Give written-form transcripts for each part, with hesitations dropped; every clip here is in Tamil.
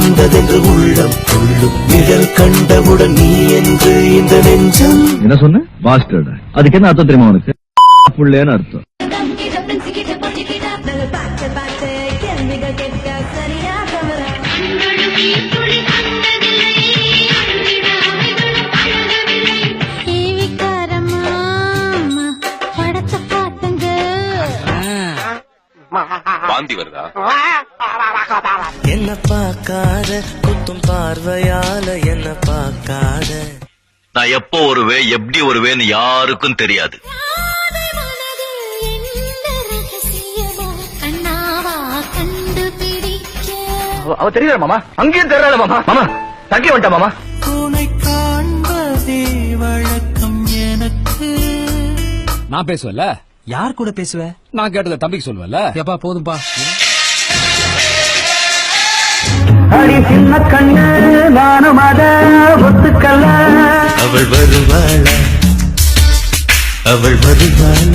வந்ததென்று உள்ளம் கொள்ளும் நிழல் கண்டவுடன் நீ என்று இந்த நெஞ்சம். என்ன சொன்ன பாஸ்டர்ட்? அதுக்கு என்ன அர்த்தம் தெரியுமா உனக்கு? புள்ளேன்னு அர்த்தம். வாந்தி வருதா? என்ன பார்க்காத குத்தும் பார்வையால என்ன பார்க்காத. நான் எப்போ வருவேன் எப்படி வருவேன்னு யாருக்கும் தெரியாது. அவ தெரியல மாமா, அங்கேயும் தெரியல மாமா. மாமா தங்கி வந்துட்டா மாமா. உன்னை காண்பதே வழக்கம் எனக்கு. நான் பேசுவல. யார் கூட பேசுவ? நான் கேட்டத தம்பிக்கு சொல்லுவல. எப்பா போதும்பா. அடி சின்ன கண்ணு நானும் அத ஒத்துக்கல்ல. அவள் வருவாள அவள் வருவாள.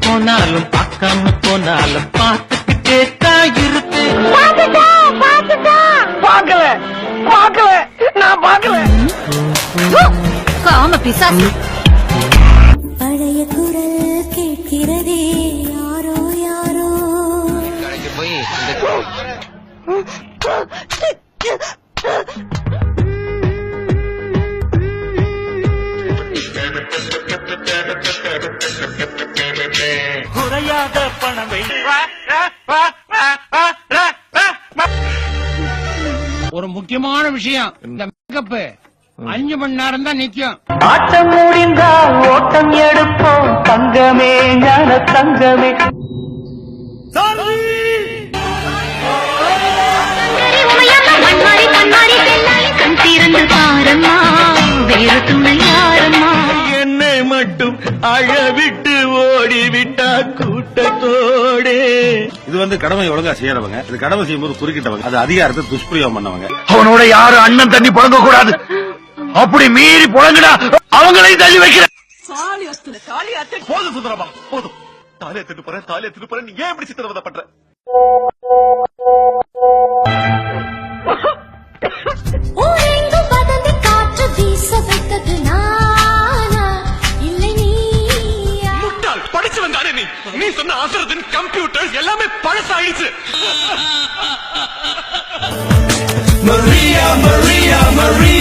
போனாலும் பார்க்காம போனாலும் பார்த்துக்கிட்டே தான் இருக்கு. பாக்கல பாக்கல நான் பாக்கல. காம பிசாசு. பழைய குரல் கேட்கிறதே யாரோ யாரோ. குறையாத பணமை. ஒரு முக்கியமான விஷயம், இந்த மேக்கப் 5 மணி நேரம் தான் நிக்கும். ஆட்டம் முடிந்தால் ஓட்டம் எடுப்போம் தங்கமே ஞான தங்கமே. என்னை மட்டும் அழவிட்டு ஓடிவிட்டா கூட்டத்தோடே. இது வந்து கடமை ஒழுங்கா செய்யறவங்க, இது கடமை செய்யும்போது குறுக்கிட்டவங்க, அது அதிகாரத்தை துஷ்பிரயோகம் பண்ணவங்க. அவனோட யாரும் அண்ணன் தண்ணி புழங்க கூடாது. அப்படி மீறி புழங்கினா அவங்களையும் தள்ளி வைக்கிற. போதும் சுந்தரமா போதும். தாலியை திட்டு போறேன் நீ ஏன் இப்படி சித்திரவதை பண்ற? படிச்சவன் தானே நீ சொன்ன ஆசிரியத்தின் கம்ப்யூட்டர் எல்லாமே பழசாயிடுச்சு. Maria, Maria, Maria.